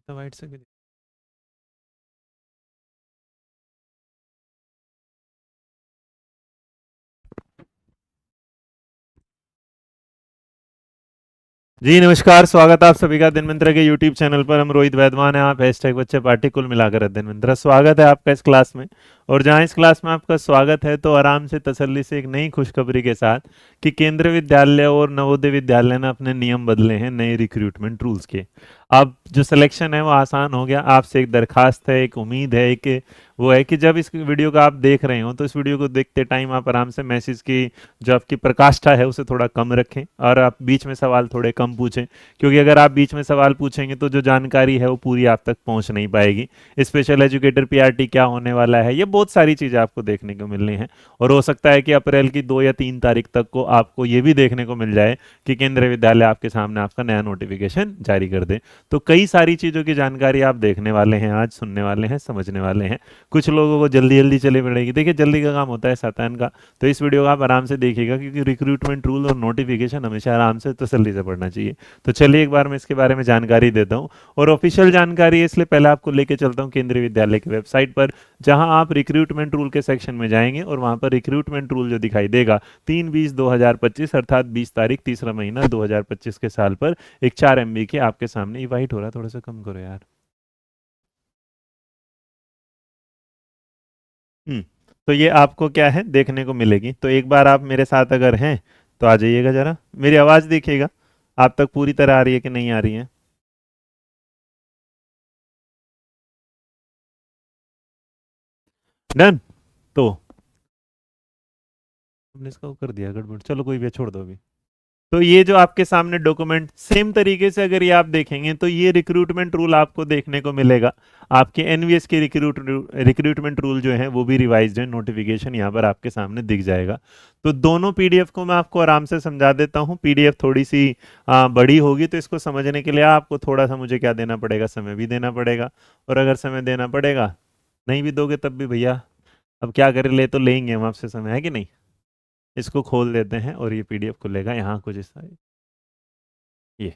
तो वाइट से जी नमस्कार, स्वागत है आप सभी का दिन मंत्र के यूट्यूब चैनल पर। हम रोहित वैद्यमान हैं, आप हैशटैग बच्चे पार्टी कुल मिलाकर दिन मंत्र। स्वागत है आपका इस क्लास में। और जहां इस क्लास में आपका स्वागत है तो आराम से तसल्ली से एक नई खुशखबरी के साथ कि केंद्रीय विद्यालय और नवोदय विद्यालय ने अपने नियम बदले हैं नए रिक्रूटमेंट रूल्स के। अब जो सिलेक्शन है वो आसान हो गया। आपसे एक दरखास्त है, एक उम्मीद है, एक वो है कि जब इस वीडियो को आप देख रहे हो तो इस वीडियो को देखते टाइम आप आराम से मैसेज की जो आपकी प्रकाष्ठा है उसे थोड़ा कम रखें और आप बीच में सवाल थोड़े कम पूछें, क्योंकि अगर आप बीच में सवाल पूछेंगे तो जो जानकारी है वो पूरी आप तक पहुंच नहीं पाएगी। स्पेशल एजुकेटर पीआरटी क्या होने वाला है, ये बहुत सारी चीज़ें आपको देखने को मिलनी है। और हो सकता है कि अप्रैल की 2 या 3 तारीख तक को आपको ये भी देखने को मिल जाए कि केंद्रीय विद्यालय आपके सामने आपका नया नोटिफिकेशन जारी कर दे। तो कई सारी चीज़ों की जानकारी आप देखने वाले हैं, आज सुनने वाले हैं, समझने वाले हैं। कुछ लोगों को जल्दी जल्दी चले पड़ेगी, देखिए जल्दी का काम होता है शैतान का। तो इस वीडियो को आप आराम से देखिएगा, क्योंकि रिक्रूटमेंट रूल और नोटिफिकेशन हमेशा आराम से तसल्ली से पढ़ना चाहिए। तो चलिए एक बार मैं इसके बारे में जानकारी देता हूँ। और ऑफिशियल जानकारी है, इसलिए पहले आपको लेके चलता हूँ केंद्रीय विद्यालय की वेबसाइट पर, जहां आप रिक्रूटमेंट रूल के सेक्शन में जाएंगे और वहां पर रिक्रूटमेंट रूल जो दिखाई देगा 3/20/2025 अर्थात 20 तारीख तीसरा महीना 2025 के साल पर एक 4 MB के आपके सामने। ये वाइट हो रहा है, थोड़ा सा कम करो यार। हम्म। तो ये आपको क्या है देखने को मिलेगी। तो एक बार आप मेरे साथ अगर हैं तो आ जाइएगा, जरा मेरी आवाज़ देखिएगा आप तक पूरी तरह आ रही है कि नहीं आ रही है। डन। तो हमने इसका वो कर दिया गड़बड़, चलो कोई भी है, छोड़ दो अभी। तो ये जो आपके सामने डॉक्यूमेंट सेम तरीके से अगर ये आप देखेंगे तो ये रिक्रूटमेंट रूल आपको देखने को मिलेगा। आपके एनवीएस के रिक्रूटमेंट रूल जो है वो भी रिवाइज्ड है, नोटिफिकेशन यहाँ पर आपके सामने दिख जाएगा। तो दोनों पीडीएफ को मैं आपको आराम से समझा देता हूँ। पीडीएफ थोड़ी सी बड़ी होगी, तो इसको समझने के लिए आपको थोड़ा सा मुझे क्या देना पड़ेगा, समय भी देना पड़ेगा। और अगर समय देना पड़ेगा, नहीं भी दोगे तब भी भैया अब क्या करें, ले तो लेंगे हम आपसे समय, है कि नहीं। इसको खोल देते हैं और ये पीडीएफ खुलेगा यहाँ कुछ इस तरह। ये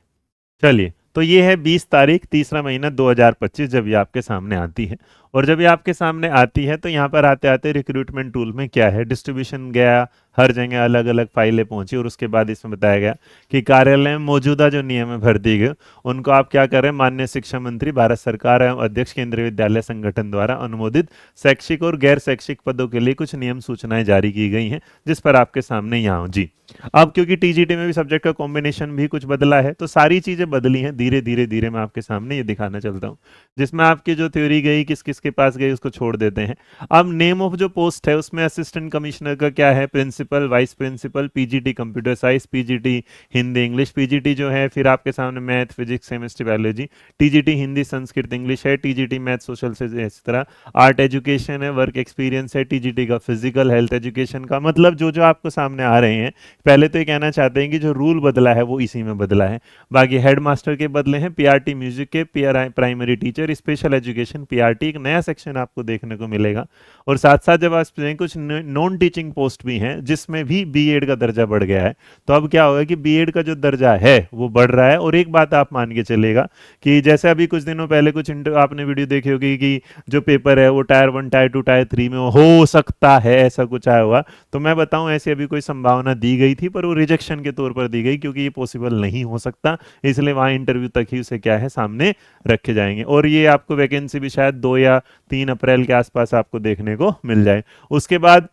चलिए, तो ये है 20 तारीख तीसरा महीना 2025 जब ये आपके सामने आती है। और जब ये आपके सामने आती है तो यहाँ पर आते आते रिक्रूटमेंट टूल में क्या है, डिस्ट्रीब्यूशन गया, हर जगह अलग अलग फाइलें पहुंची और उसके बाद इसमें बताया गया कि कार्यालय में मौजूदा जो नियम है भर्ती के, उनको आप क्या करें, माननीय शिक्षा मंत्री भारत सरकार एवं अध्यक्ष केंद्रीय विद्यालय संगठन द्वारा अनुमोदित शैक्षिक और गैर शैक्षिक पदों के लिए कुछ नियम सूचनाएं जारी की गई हैं, जिस पर आपके सामने यहाँ जी। अब क्योंकि टीजीटी में भी सब्जेक्ट का कॉम्बिनेशन भी कुछ बदला है, तो सारी चीजें बदली हैं। धीरे धीरे धीरे मैं आपके सामने ये दिखाना चलता हूँ, जिसमें आपकी जो थ्योरी गई किस किस के पास गई उसको छोड़ देते हैं। अब नेम ऑफ जो पोस्ट है उसमें असिस्टेंट कमिश्नर का क्या है, principal, vice principal, PGT computer science, PGT Hindi English, PGT जो है फिर आपके सामने math physics chemistry biology, TGT Hindi Sanskrit English है, टीजीटी मैथ सोशल से इस तरह, आर्ट एजुकेशन है, वर्क एक्सपीरियंस है, टीजीटी का फिजिकल हेल्थ एजुकेशन का। मतलब जो जो आपको सामने आ रहे हैं, पहले तो ये कहना चाहते हैं कि जो रूल बदला है वो इसी में बदला है। बाकी हेड मास्टर के बदले हैं, पीआरटी म्यूजिक के, primary teacher, special education PRT, एक नया सेक्शन आपको देखने को मिलेगा। और साथ साथ जब आप कुछ नॉन टीचिंग पोस्ट भी हैं जिसमें भी बीएड का दर्जा बढ़ गया है। तो अब क्या होगा कि बीएड का जो दर्जा है वो बढ़ रहा है। और एक बात आप मान के चलेगा कि जैसे अभी कुछ दिनों पहले कुछ आपने वीडियो देखी होगी कि जो पेपर है वो टायर 1 टायर 2 टायर 3 में हो सकता है ऐसा कुछ आया हुआ। तो मैं बताऊं ऐसी अभी कोई संभावना दी गई थी, पर वो रिजेक्शन के तौर पर दी गई, क्योंकि ये पॉसिबल नहीं हो सकता। इसलिए वहां इंटरव्यू तक ही उसे क्या है सामने रखे जाएंगे। और ये आपको वैकेंसी भी शायद 2 या 3 अप्रैल के आसपास आपको देखने को मिल जाए। उसके बाद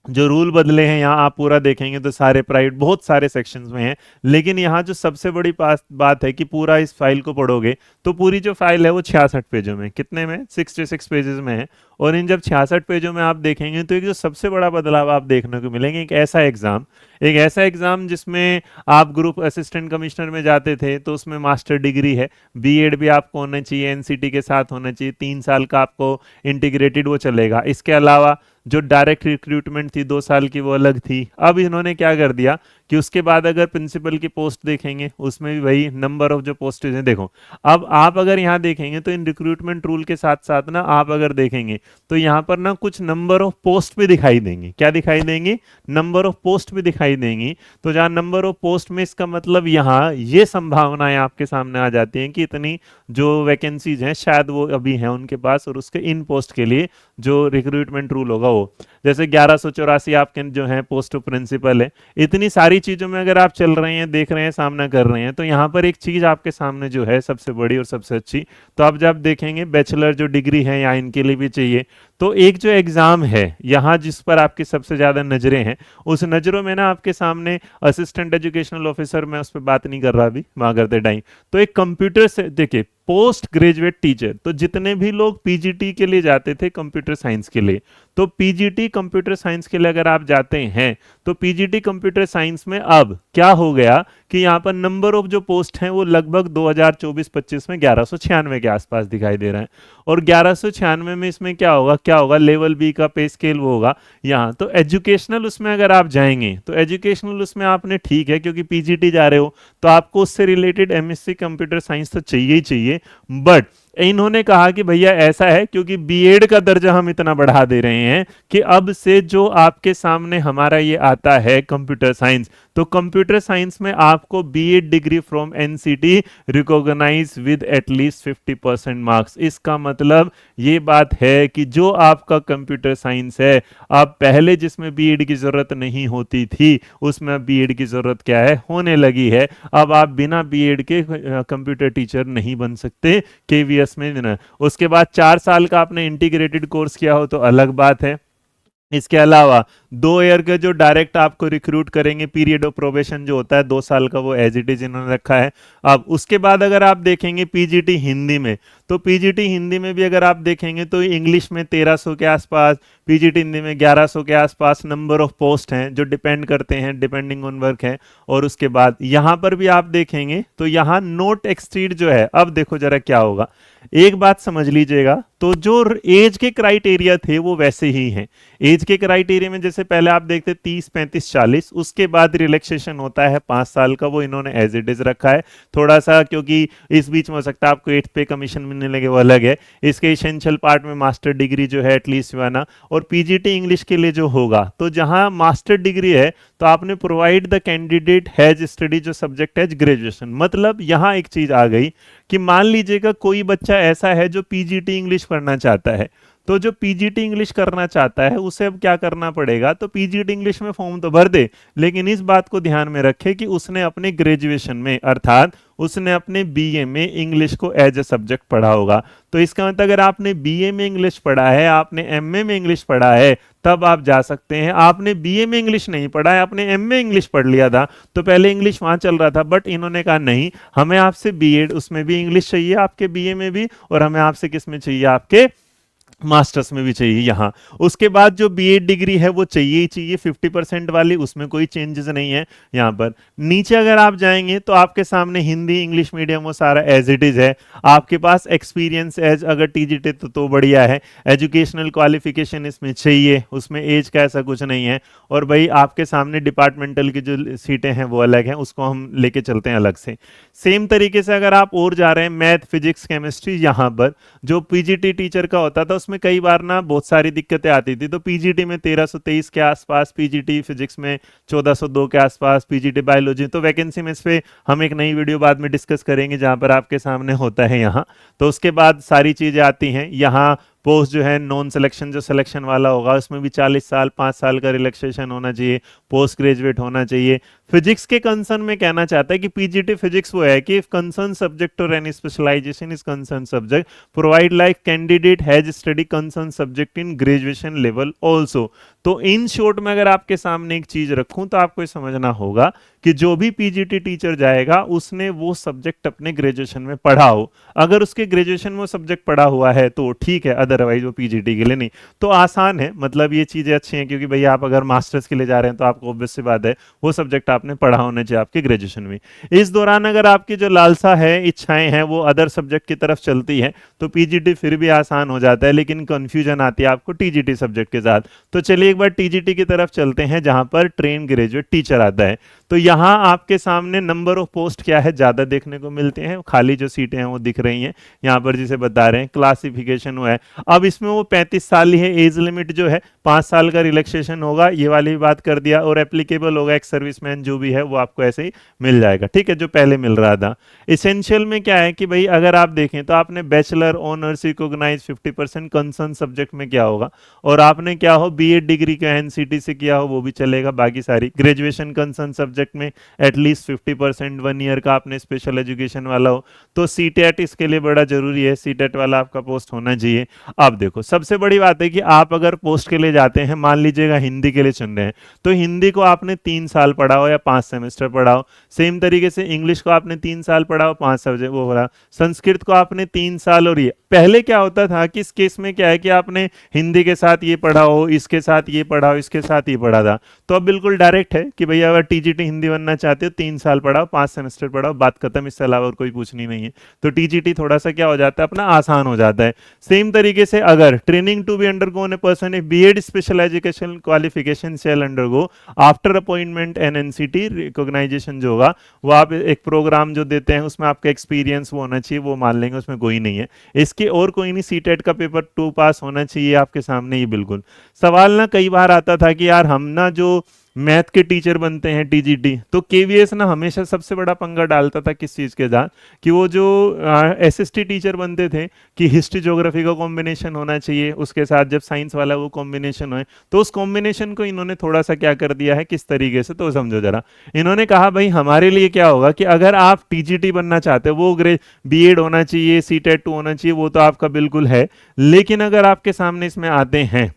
जो रूल बदले हैं यहाँ आप पूरा देखेंगे तो सारे प्राइवेट बहुत सारे सेक्शंस में हैं। लेकिन यहाँ जो सबसे बड़ी बात है कि पूरा इस फाइल को पढ़ोगे तो पूरी जो फाइल है वो 66 पेजों में, कितने में, 66 पेजेस में है। और इन जब 66 पेजों में आप देखेंगे तो एक जो सबसे बड़ा बदलाव आप देखने को मिलेंगे, एक ऐसा एग्जाम जिसमें आप ग्रुप असिस्टेंट कमिश्नर में जाते थे तो उसमें मास्टर डिग्री है, बीएड भी आपको होना चाहिए, एनसीटी के साथ होना चाहिए, 3 साल का आपको इंटीग्रेटेड वो चलेगा। इसके अलावा जो डायरेक्ट रिक्रूटमेंट थी 2 साल की वो अलग थी। अब इन्होंने क्या कर दिया कि उसके बाद अगर प्रिंसिपल की पोस्ट देखेंगे उसमें भी वही नंबर ऑफ जो पोस्टेज हैं। देखो अब आप अगर यहाँ देखेंगे तो इन रिक्रूटमेंट रूल के साथ साथ ना आप अगर देखेंगे तो यहाँ पर ना कुछ नंबर ऑफ पोस्ट भी दिखाई देंगे। क्या दिखाई देंगे, नंबर ऑफ पोस्ट भी दिखाई दिखाई देंगी, तो जहाँ नंबर ऑफ पोस्ट में इसका मतलब यहाँ ये संभावनाएं आपके सामने आ जाती हैं कि इतनी जो वैकेंसीज हैं शायद वो अभी हैं उनके पास, और उसके इन पोस्ट के लिए जो रिक्रूटमेंट रूल होगा वो, जैसे 1184 आपके जो है पोस्ट ऑफ प्रिंसिपल है। इतनी सारी चीजों में अगर आप चल रहे हैं, देख रहे हैं, सामना कर रहे हैं, तो यहाँ पर एक चीज आपके सामने जो है सबसे बड़ी और सबसे अच्छी, तो आप जब देखेंगे बैचलर जो डिग्री है या इनके लिए भी चाहिए, तो एक जो एग्जाम है यहाँ जिस पर आपकी सबसे ज्यादा नजरें हैं, उस नजरों में ना आपके सामने असिस्टेंट एजुकेशनल ऑफिसर, मैं उस पर बात नहीं कर रहा अभी, वहां करते टाइम, तो एक कंप्यूटर से देखिए पोस्ट ग्रेजुएट टीचर, तो जितने भी लोग पीजीटी के लिए जाते थे कंप्यूटर साइंस के लिए, तो पीजीटी कंप्यूटर साइंस के लिए अगर आप जाते हैं, तो पीजीटी कंप्यूटर साइंस में अब क्या हो गया कि यहाँ पर नंबर ऑफ जो पोस्ट हैं वो लगभग 2024-25 में 1196 के आसपास दिखाई दे रहा है, और 1196 में इसमें क्या होगा लेवल बी का पे स्केल वो होगा यहाँ। तो एजुकेशनल उसमें अगर आप जाएंगे, तो एजुकेशनल उसमें आपने ठीक है क्योंकि पीजीटी जा रहे हो तो आपको उससे रिलेटेड एमएससी कंप्यूटर साइंस तो चाहिए ही चाहिए, बट इन्होंने कहा कि भैया ऐसा है क्योंकि बीएड का दर्जा हम इतना बढ़ा दे रहे हैं कि अब से जो आपके सामने हमारा ये आता है कंप्यूटर साइंस, तो कंप्यूटर साइंस में आपको BEd degree from NCT recognise with at least 50% marks. इसका मतलब ये बात है कि जो आपका कंप्यूटर साइंस है, अब पहले जिसमें बीएड की जरूरत नहीं होती थी उसमें बीएड की जरूरत क्या है, होने लगी है। अब आप बिना बीएड के कंप्यूटर टीचर नहीं बन सकते केवीएस में ना। उसके बाद 4 साल का आपने इंटीग्रेटेड कोर्स किया हो तो अलग बात है। इसके अलावा 2 ईयर का जो डायरेक्ट आपको रिक्रूट करेंगे, पीरियड ऑफ प्रोबेशन जो होता है 2 साल का, वो एज इट इज इन्होंने रखा है। अब उसके बाद अगर आप देखेंगे पीजीटी हिंदी में, तो पीजीटी हिंदी में भी अगर आप देखेंगे तो इंग्लिश में 1300 के आसपास, पीजीटी हिंदी में 1100 के आसपास नंबर ऑफ पोस्ट हैं जो डिपेंड करते हैं, डिपेंडिंग ऑन वर्क है। और उसके बाद यहाँ पर भी आप देखेंगे तो यहाँ नोट एक्सटीड जो है, अब देखो जरा क्या होगा, एक बात समझ लीजिएगा, तो जो एज के क्राइटेरिया थे वो वैसे ही हैं। एज के क्राइटेरिया में जैसे पहले आप देखते 30, 35, 40, उसके बाद रिलैक्सेशन होता है 5 साल का, वो इन्होंने एज इट इज रखा है थोड़ा सा, क्योंकि इस बीच में हो सकता है आपको 8th पे कमीशन मिलने लगे, वो अलग है। इसके इसेंशियल पार्ट में मास्टर डिग्री जो है एटलीस्ट आना, और पीजीटी इंग्लिश के लिए जो होगा, तो जहां मास्टर डिग्री है तो आपने provide the candidate has study जो सब्जेक्ट है ग्रेजुएशन। मतलब यहां एक चीज आ गई कि मान लीजिएगा कोई बच्चा ऐसा है जो पीजीटी इंग्लिश करना चाहता है, तो जो पीजीटी इंग्लिश करना चाहता है उसे अब क्या करना पड़ेगा, तो पीजीटी इंग्लिश में फॉर्म तो भर दे, लेकिन इस बात को ध्यान में रखे कि उसने अपने ग्रेजुएशन में, अर्थात उसने अपने बीए में इंग्लिश को एज ए सब्जेक्ट पढ़ा होगा। तो इसका मतलब अगर आपने बीए में इंग्लिश पढ़ा है, आपने एमए में इंग्लिश पढ़ा है, तब आप जा सकते हैं। आपने बीए में इंग्लिश नहीं पढ़ा है, आपने एमए इंग्लिश पढ़ लिया था, तो पहले इंग्लिश वहां चल रहा था, बट इन्होंने कहा नहीं, हमें आपसे बीएड उसमें भी इंग्लिश चाहिए, आपके बीए में भी, और हमें आपसे किस में चाहिए, आपके मास्टर्स में भी चाहिए यहाँ। उसके बाद जो बीएड डिग्री है वो चाहिए ही चाहिए 50% वाली, उसमें कोई चेंजेस नहीं है। यहाँ पर नीचे अगर आप जाएंगे तो आपके सामने हिंदी इंग्लिश मीडियम वो सारा एज इट इज है। आपके पास एक्सपीरियंस एज अगर टीजीटी तो बढ़िया है। एजुकेशनल क्वालिफिकेशन इसमें चाहिए, उसमें एज का ऐसा कुछ नहीं है। और भाई आपके सामने डिपार्टमेंटल की जो सीटें हैं वो अलग हैं, उसको हम लेके चलते हैं अलग से। सेम तरीके से अगर आप और जा रहे हैं मैथ फिजिक्स केमिस्ट्री, यहाँ पर जो पीजीटी टीचर का होता था उसमें कई बार ना बहुत सारी दिक्कतें आती थी। तो पीजीटी में 1323 के आसपास, पीजीटी फिजिक्स में 1402 के आसपास, पीजीटी बायोलॉजी, तो वैकेंसी में इस पे हम एक नई वीडियो बाद में डिस्कस करेंगे जहां पर आपके सामने होता है यहाँ। तो उसके बाद सारी चीजें आती हैं यहाँ। पोस्ट जो है नॉन सिलेक्शन जो सिलेक्शन वाला होगा उसमें भी 40 साल 5 साल का रिलैक्सेशन होना चाहिए, पोस्ट ग्रेजुएट होना चाहिए। फिजिक्स के कंसर्न में कहना चाहता है कि पीजीटी फिजिक्स वो है कि इफ कंसर्न सब्जेक्ट और any specialisation is concern subject provide like candidate has study concern subject in graduation level also. तो इन शॉर्ट में अगर आपके सामने एक चीज रखूं तो आपको समझना होगा कि जो भी पीजीटी टीचर जाएगा उसने वो सब्जेक्ट अपने ग्रेजुएशन में पढ़ा हो। अगर उसके ग्रेजुएशन में वो सब्जेक्ट पढ़ा हुआ है तो ठीक है, अदरवाइज वो पीजीटी के लिए नहीं। तो आसान है, मतलब ये चीजें अच्छी हैं क्योंकि भैया आप अगर मास्टर्स के लिए जा रहे हैं तो आपको ऑब्वियस सी बात है वो सब्जेक्ट आपने पढ़ा होना चाहिए आपके ग्रेजुएशन में। इस दौरान अगर आपकी जो लालसा है, इच्छाएं हैं, वो अदर सब्जेक्ट की तरफ चलती है तो पीजीटी फिर भी आसान हो जाता है, लेकिन कंफ्यूजन आती है आपको टीजीटी सब्जेक्ट के साथ। तो चलिए एक बार टीजीटी की तरफ चलते हैं जहां पर ट्रेन ग्रेजुएट टीचर आता है। तो यहाँ आपके सामने नंबर ऑफ पोस्ट क्या है, ज़्यादा देखने को मिलते हैं, खाली जो सीटें हैं वो दिख रही हैं यहाँ पर जिसे बता रहे हैं। क्लासिफिकेशन हुआ है, अब इसमें वो 35 साल ही है, एज लिमिट जो है 5 साल का रिलैक्सेशन होगा, ये वाली भी बात कर दिया, और एप्लीकेबल होगा एक्स सर्विसमैन जो भी है वो आपको ऐसे ही मिल जाएगा, ठीक है, जो पहले मिल रहा था। इसेंशियल में क्या है कि भाई अगर आप देखें तो आपने bachelor honours recognise 50% concern subject में क्या होगा, और आपने क्या हो बीएड डिग्री का एनसीटी से किया हो वो भी चलेगा, बाकी सारी ग्रेजुएशन कंसर्न सब्जेक्ट में एटलीस्ट 50% 1 ईयर का आपने स्पेशल एजुकेशन वाला हो। तो सीटेट इसके लिए बड़ा जरूरी है, सीटेट वाला आपका पोस्ट होना चाहिए। अब देखो सबसे बड़ी बात है कि आप अगर पोस्ट के लिए जाते हैं, मान लीजिएगा हिंदी के लिए चुन रहे हैं, तो हिंदी को आपने 3 साल पढ़ा हो या 5 सेमेस्टर पढ़ा हो, सेम तरीके से इंग्लिश को आपने 3 साल पढ़ा हो, 5 सब्जेक्ट वो हो रहा, संस्कृत को आपने 3 साल, और ये पहले क्या होता था कि इस केस में क्या है कि आपने हिंदी के साथ ये पढ़ा हो, इसके साथ ये पढ़ा हो, इसके साथ ये पढ़ा था। तो अब बिल्कुल डायरेक्ट है कि भैया अगर टीजीटी हिंदी बनना चाहते हो 3 साल पढ़ाओ, 5 सेमेस्टर पढ़ाओ, बात खत्म, इससे अलावा और कोई पूछनी नहीं है। तो टीजीटी थोड़ा सा क्या हो जाता है, अपना आसान हो जाता है। सेम तरीके से अगर training to be undergone a person a BEd special education qualification shall undergo after appointment NNCT recognisation जो होगा, वो आप एक प्रोग्राम जो देते हैं उसमें आपका एक्सपीरियंस वो होना चाहिए, वो मान लेंगे, उसमें कोई नहीं है, इसके और कोई नहीं, सीटेट का पेपर 2 पास होना चाहिए आपके सामने। ये बिल्कुल सवाल ना कई बार आता था कि यार हम ना जो मैथ के टीचर बनते हैं टीजीटी, तो केवीएस ना हमेशा सबसे बड़ा पंगा डालता था किस चीज़ के साथ, कि वो जो एसएसटी टीचर बनते थे कि हिस्ट्री ज्योग्राफी का कॉम्बिनेशन होना चाहिए, उसके साथ जब साइंस वाला वो कॉम्बिनेशन हो, तो उस कॉम्बिनेशन को इन्होंने थोड़ा सा क्या कर दिया है, किस तरीके से, तो समझो जरा। इन्होंने कहा भाई हमारे लिए क्या होगा कि अगर आप टीजीटी बनना चाहते हो, वो बीएड होना चाहिए, सीटेट 2 होना चाहिए, वो तो आपका बिल्कुल है, लेकिन अगर आपके सामने इसमें आते हैं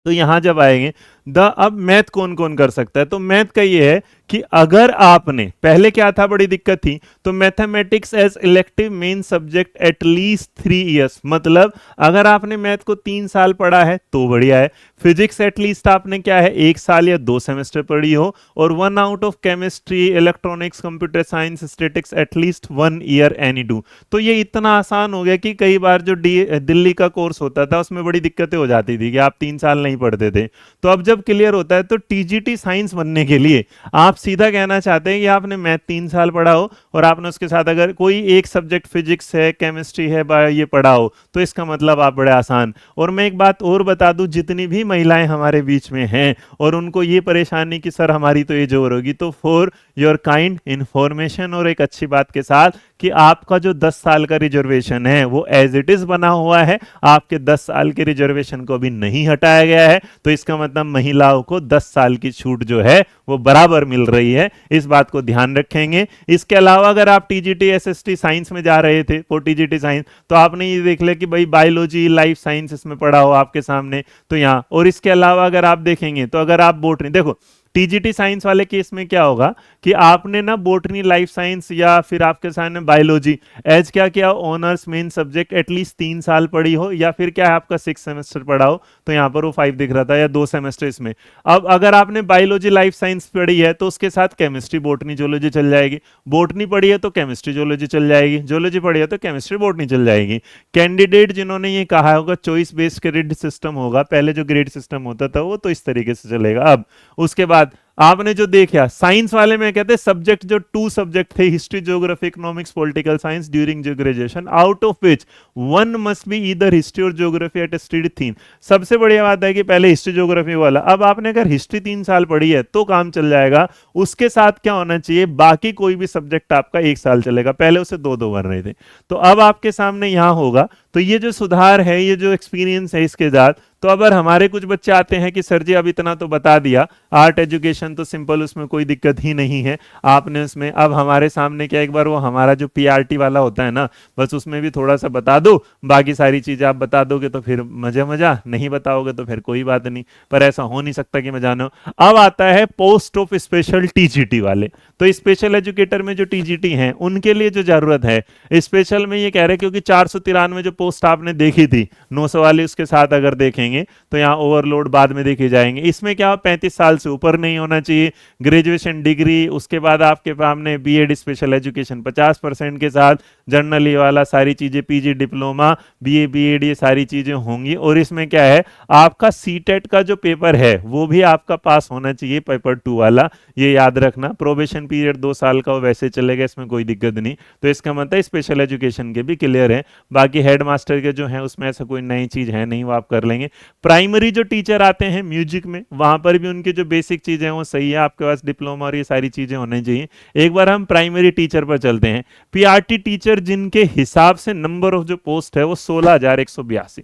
तो यहां जब आएंगे अब मैथ कौन कौन कर सकता है, तो मैथ का ये है कि अगर आपने पहले क्या था, बड़ी दिक्कत थी, तो mathematics as elective main subject एट लीस्ट 3 इयर्स, मतलब अगर आपने मैथ को 3 साल पढ़ा है तो बढ़िया है, फिजिक्स एट लीस्ट आपने क्या है 1 साल या 2 सेमेस्टर पढ़ी हो, और 1 out of chemistry, electronics, computer science, statics at least 1 year any 2। तो ये इतना आसान हो गया कि कई बार जो दिल्ली का कोर्स होता था उसमें बड़ी दिक्कतें हो जाती थी कि आप 3 साल नहीं पढ़ते थे। तो अब जब क्लियर होता है, तो टीजीटी साइंस बनने के लिए आप सीधा कहना चाहते हैं कि आपने मैथ 3 साल पढ़ा हो और आपने उसके साथ अगर कोई एक सब्जेक्ट फिजिक्स है, केमिस्ट्री है, बायो ये पढ़ा हो, तो इसका मतलब आप बड़े आसान। और मैं एक बात और बता दूं, जितनी भी महिलाएं हमारे बीच में हैं और उनको ये परेशानी कि सर हमारी तो एज ओवर होगी, तो फॉर योर काइंड इंफॉर्मेशन और एक अच्छी बात के साथ कि आपका जो 10 साल का रिजर्वेशन है वो एज इट इज बना हुआ है, आपके 10 साल के रिजर्वेशन को भी नहीं हटाया गया है। तो इसका मतलब महिलाओं को 10 साल की छूट जो है वो बराबर मिल रही है, इस बात को ध्यान रखेंगे। इसके अलावा अगर आप टीजीटी एसएसटी साइंस में जा रहे थे, वो टीजीटी साइंस, तो आपने ये देख लिया कि भाई बायोलॉजी, लाइफ साइंस इसमें पढ़ा हो आपके सामने, तो यहाँ। और इसके अलावा अगर आप देखेंगे तो अगर आप बोटनी, देखो टीजीटी साइंस वाले केस में क्या होगा कि आपने ना बोटनी, लाइफ साइंस या फिर आपके सामने बायोलॉजी एज क्या किया, ऑनर्स मेन सब्जेक्ट एटलीस्ट 3 साल पढ़ी हो, या फिर क्या है आपका 6 सेमेस्टर पढ़ा हो, तो यहाँ पर वो 5 दिख रहा था, या 2 सेमेस्टर इसमें। अब अगर आपने बायोलॉजी, लाइफ साइंस पढ़ी है तो उसके साथ केमिस्ट्री, बोटनी, जोलॉजी चल जाएगी, बोटनी पढ़ी है तो केमिस्ट्री, जोलॉजी चल जाएगी, जोलॉजी पढ़ी है तो केमिस्ट्री, बोटनी चल जाएगी। कैंडिडेट जिन्होंने ये कहा होगा चॉइस बेस्ड क्रेडिट सिस्टम होगा, पहले जो ग्रेड सिस्टम होता था वो तो इस तरीके से चलेगा। अब उसके बाद आपने जो देखा साइंस वाले में कहते हैं सब्जेक्ट जो 2 सब्जेक्ट थे, history, geography, economics, political science during graduation, out of which 1 must be either history और ज्योग्राफी एट स्टडी 3। सबसे बढ़िया बात है कि पहले हिस्ट्री ज्योग्राफी वाला, अब आपने अगर हिस्ट्री 3 साल पढ़ी है तो काम चल जाएगा, उसके साथ क्या होना चाहिए, बाकी कोई भी सब्जेक्ट आपका 1 साल चलेगा, पहले उसे 2-2 बन रहे थे। तो अब आपके सामने यहां होगा, तो ये जो सुधार है, ये जो एक्सपीरियंस है इसके साथ, तो अगर हमारे कुछ बच्चे आते हैं कि सर जी अब इतना तो बता दिया, आर्ट एजुकेशन तो सिंपल, उसमें कोई दिक्कत ही नहीं है, आपने उसमें अब हमारे सामने क्या, एक बार वो हमारा जो पीआरटी वाला होता है ना, बस उसमें भी थोड़ा सा बता दो, बाकी सारी चीजें आप बता दोगे तो फिर मजा मजा, नहीं बताओगे तो फिर कोई बात नहीं, पर ऐसा हो नहीं सकता कि मैं जानो। अब आता है पोस्ट ऑफ स्पेशल टीजीटी वाले, तो स्पेशल एजुकेटर में जो टीजीटी हैं उनके लिए जो जरूरत है, स्पेशल में ये कह रहे हैं क्योंकि 493 जो पोस्ट आपने देखी थी 900 वाली, उसके साथ अगर देखेंगे तो यहाँ ओवरलोड बाद में देखे जाएंगे। इसमें क्या 35 साल से ऊपर नहीं होना चाहिए, ग्रेजुएशन डिग्री, उसके बाद आपके सामने बीएड स्पेशल एजुकेशन 50% के साथ, जर्नल ये वाला सारी चीजें, पीजी डिप्लोमा बीए बीएड ये सारी चीजें होंगी। और इसमें क्या है, आपका सीटेट का जो पेपर है वो भी आपका पास होना चाहिए, पेपर 2 वाला, ये याद रखना। प्रोबेशन पीरियड 2 साल का वो वैसे चलेगा, इसमें कोई दिक्कत नहीं। तो इसका मतलब स्पेशल एजुकेशन के भी क्लियर है। बाकी हेड मास्टर के जो है उसमें ऐसा कोई नई चीज है नहीं, वो आप कर लेंगे। प्राइमरी जो टीचर आते हैं म्यूजिक में, वहां पर भी उनकी जो बेसिक चीजें हैं वो सही है, आपके पास डिप्लोमा और ये सारी चीजें होनी चाहिए। एक बार हम प्राइमरी टीचर पर चलते हैं। पीआरटी टीचर जिनके हिसाब से नंबर ऑफ जो पोस्ट है वो 16,182,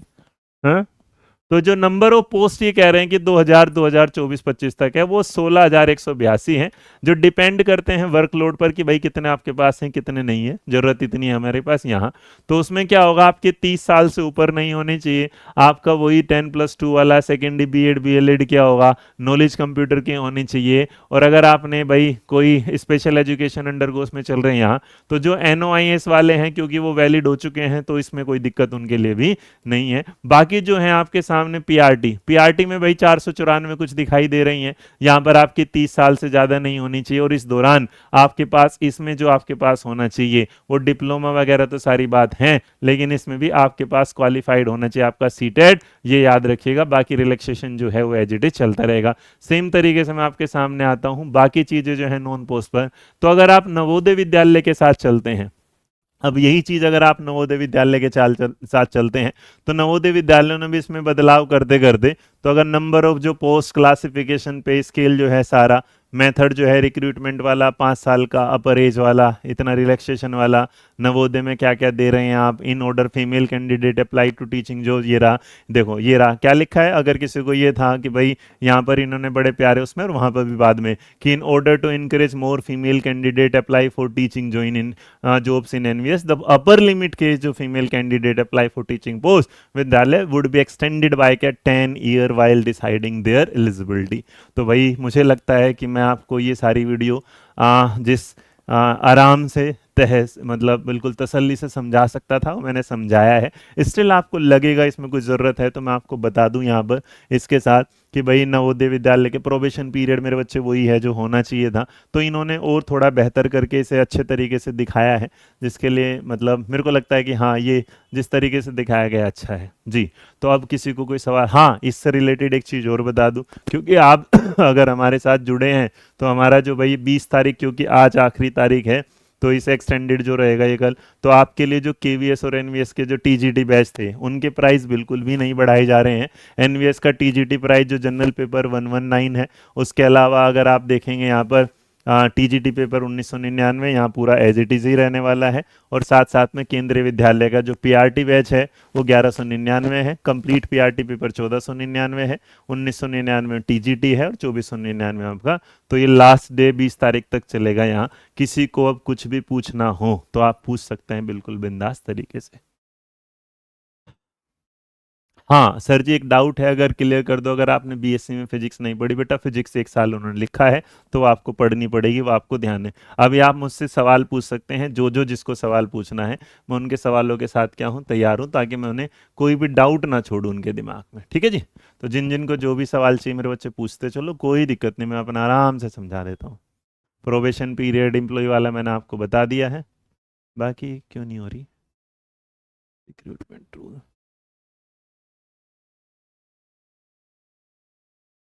हाँ, तो जो नंबर ऑफ पोस्ट ये कह रहे हैं कि 2024-25 तक है, वो 16,182 हैं, जो डिपेंड करते हैं वर्कलोड पर कि भाई कितने आपके पास हैं कितने नहीं है, जरूरत इतनी है हमारे पास यहाँ। तो उसमें क्या होगा, आपके 30 साल से ऊपर नहीं होने चाहिए, आपका वही 10+2 वाला सेकेंडरी बीएड बीएलएड क्या होगा, नॉलेज कंप्यूटर की होनी चाहिए। और अगर आपने भाई कोई स्पेशल एजुकेशन अंडर कोर्स में चल रहे हैं यहाँ, तो जो NOIS वाले हैं क्योंकि वो वैलिड हो चुके हैं, तो इसमें कोई दिक्कत उनके लिए भी नहीं है। बाकी जो है आपके सामने पीआरटी में भाई 494 कुछ दिखाई दे रही हैं, यहां पर आपकी 30 साल से ज्यादा नहीं होनी चाहिए। और इस दौरान आपके पास, इसमें जो आपके पास होना चाहिए वो डिप्लोमा वगैरह तो सारी बात है, लेकिन इसमें भी आपके पास क्वालिफाइड होना चाहिए आपका सीटेट, ये याद रखिएगा। बाकी रिलैक्सेशन जो है वो एज इट इज चलता रहेगा। सेम तरीके से मैं आपके सामने आता हूं बाकी चीजें जो है नॉन पोस्ट पर। तो अगर आप नवोदय विद्यालय के साथ चलते हैं, अब यही चीज अगर आप नवोदय विद्यालय के साथ चलते हैं, तो नवोदय विद्यालयों ने भी इसमें बदलाव करते करते, तो अगर नंबर ऑफ जो पोस्ट क्लासिफिकेशन पे स्केल जो है सारा, मेथड जो है रिक्रूटमेंट वाला 5 साल का, अपर एज वाला, इतना रिलैक्सेशन वाला, नवोदय में क्या क्या दे रहे हैं आप, in order female candidate apply to teaching, जो ये रहा, देखो ये रहा क्या लिखा है। अगर किसी को ये था कि भाई यहाँ पर इन्होंने बड़े प्यारे उसमें और वहां पर भी बाद में कि in order to encourage more female candidate apply for teaching join in jobs in NVS, the upper limit case जो female candidate apply for teaching post Vidyalaya would be extended by 10 year while deciding their eligibility. तो भाई मुझे लगता है कि मैं आपको ये सारी वीडियो जिस आराम से मतलब बिल्कुल तसल्ली से समझा सकता था वो मैंने समझाया है। स्टिल आपको लगेगा इसमें कुछ ज़रूरत है तो मैं आपको बता दूं यहाँ पर इसके साथ कि भाई नवोदय विद्यालय के प्रोबेशन पीरियड मेरे बच्चे वही है जो होना चाहिए था, तो इन्होंने और थोड़ा बेहतर करके इसे अच्छे तरीके से दिखाया है, जिसके लिए मतलब मेरे को लगता है कि हाँ ये जिस तरीके से दिखाया गया अच्छा है जी। तो अब किसी को कोई सवाल, हाँ इससे रिलेटेड एक चीज़ और बता दूं, क्योंकि आप अगर हमारे साथ जुड़े हैं तो हमारा जो भाई 20 तारीख, क्योंकि आज आखिरी तारीख है, तो इस एक्सटेंडेड जो रहेगा ये कल, तो आपके लिए जो केवीएस और एनवीएस के जो टीजीटी बैच थे उनके प्राइस बिल्कुल भी नहीं बढ़ाए जा रहे हैं। एनवीएस का टीजीटी प्राइस जो जनरल पेपर 119 है, उसके अलावा अगर आप देखेंगे यहाँ पर टीजीटी पेपर 1999, यहाँ पूरा एज इट इज ही रहने वाला है। और साथ साथ में केंद्रीय विद्यालय का जो पीआरटी बैच है वो 1199 है, कंप्लीट पीआरटी पेपर 1499 है, 1999 टीजीटी है और 2499 आपका। तो ये लास्ट डे 20 तारीख तक चलेगा यहाँ। किसी को अब कुछ भी पूछना हो तो आप पूछ सकते हैं बिल्कुल बिंदास तरीके से। हाँ सर जी एक डाउट है, अगर क्लियर कर दो, अगर आपने बीएससी में फिजिक्स नहीं पढ़ी, बेटा फिजिक्स 1 साल उन्होंने लिखा है तो वो आपको पढ़नी पड़ेगी, वो आपको ध्यान है। अभी आप मुझसे सवाल पूछ सकते हैं, जो जो जिसको सवाल पूछना है, मैं उनके सवालों के साथ क्या हूँ तैयार हूँ, ताकि मैं उन्हें कोई भी डाउट ना छोड़ूं उनके दिमाग में, ठीक है जी। तो जिन जिन को जो भी सवाल चाहिए मेरे बच्चे पूछते चलो, कोई दिक्कत नहीं, मैं अपना आराम से समझा देता हूँ। प्रोबेशन पीरियड एम्प्लॉय वाला मैंने आपको बता दिया है, बाकी क्यों नहीं हो रही रिक्रूटमेंट रूल,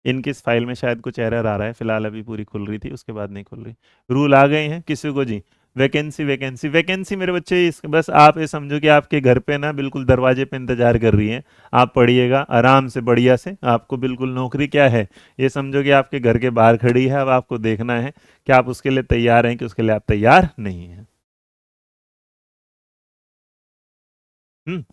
इनकी इस फाइल में शायद कुछ एरर आ रहा है, फिलहाल अभी पूरी खुल रही थी उसके बाद नहीं खुल रही। रूल आ गए हैं किसी को जी? वैकेंसी वैकेंसी वैकेंसी मेरे बच्चे, इस बस आप ये समझो कि आपके घर पे ना बिल्कुल दरवाजे पे इंतजार कर रही है, आप पढ़िएगा आराम से बढ़िया से। आपको बिल्कुल नौकरी क्या है ये समझो कि आपके घर के बाहर खड़ी है, अब आपको देखना है कि आप उसके लिए तैयार हैं कि उसके लिए आप तैयार नहीं हैं। हम्म।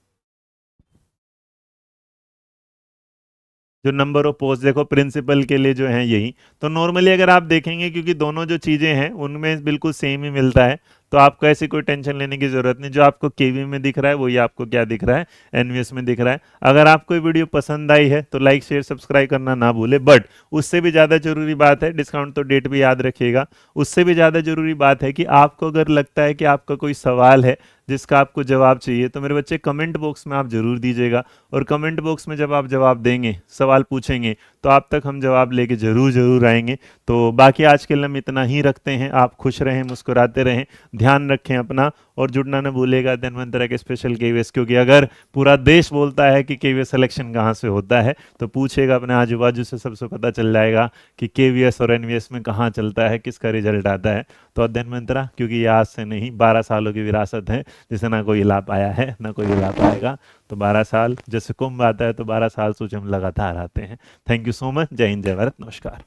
जो नंबर ऑफ पोस्ट देखो प्रिंसिपल के लिए जो है यही, तो नॉर्मली अगर आप देखेंगे क्योंकि दोनों जो चीजें हैं उनमें बिल्कुल सेम ही मिलता है, तो आपको ऐसी कोई टेंशन लेने की जरूरत नहीं। जो आपको केवी में दिख रहा है वही आपको क्या दिख रहा है, एनवीएस में दिख रहा है। अगर आपको ये वीडियो पसंद आई है तो लाइक शेयर सब्सक्राइब करना ना भूले। बट उससे भी ज़्यादा जरूरी बात है, डिस्काउंट तो डेट भी याद रखिएगा, उससे भी ज़्यादा जरूरी बात है कि आपको अगर लगता है कि आपका कोई सवाल है जिसका आपको जवाब चाहिए, तो मेरे बच्चे कमेंट बॉक्स में आप जरूर दीजिएगा। और कमेंट बॉक्स में जब आप जवाब देंगे, सवाल पूछेंगे, तो आप तक हम जवाब लेके जरूर जरूर आएंगे। तो बाकी आज के लिए हम इतना ही रखते हैं। आप खुश रहें, मुस्कुराते रहें, ध्यान रखें अपना, और जुड़ना न भूलेगा धन्वंतरि के स्पेशल केवीएस। क्योंकि अगर पूरा देश बोलता है कि केवीएस सिलेक्शन कहाँ से होता है, तो पूछेगा अपने आजू बाजू से, सबसे पता चल जाएगा कि केवीएस और एनवीएस में कहाँ चलता है, किसका रिजल्ट आता है। तो धन्वंतरा, क्योंकि ये आज से नहीं 12 सालों की विरासत है, जिसे ना कोई हिला पाया है ना कोई हिला पाएगा। तो 12 साल, जैसे कुंभ आता है तो 12 साल सोचे हम लगातार आते हैं। Thank you so much. जय हिंद, जय भारत, नमस्कार।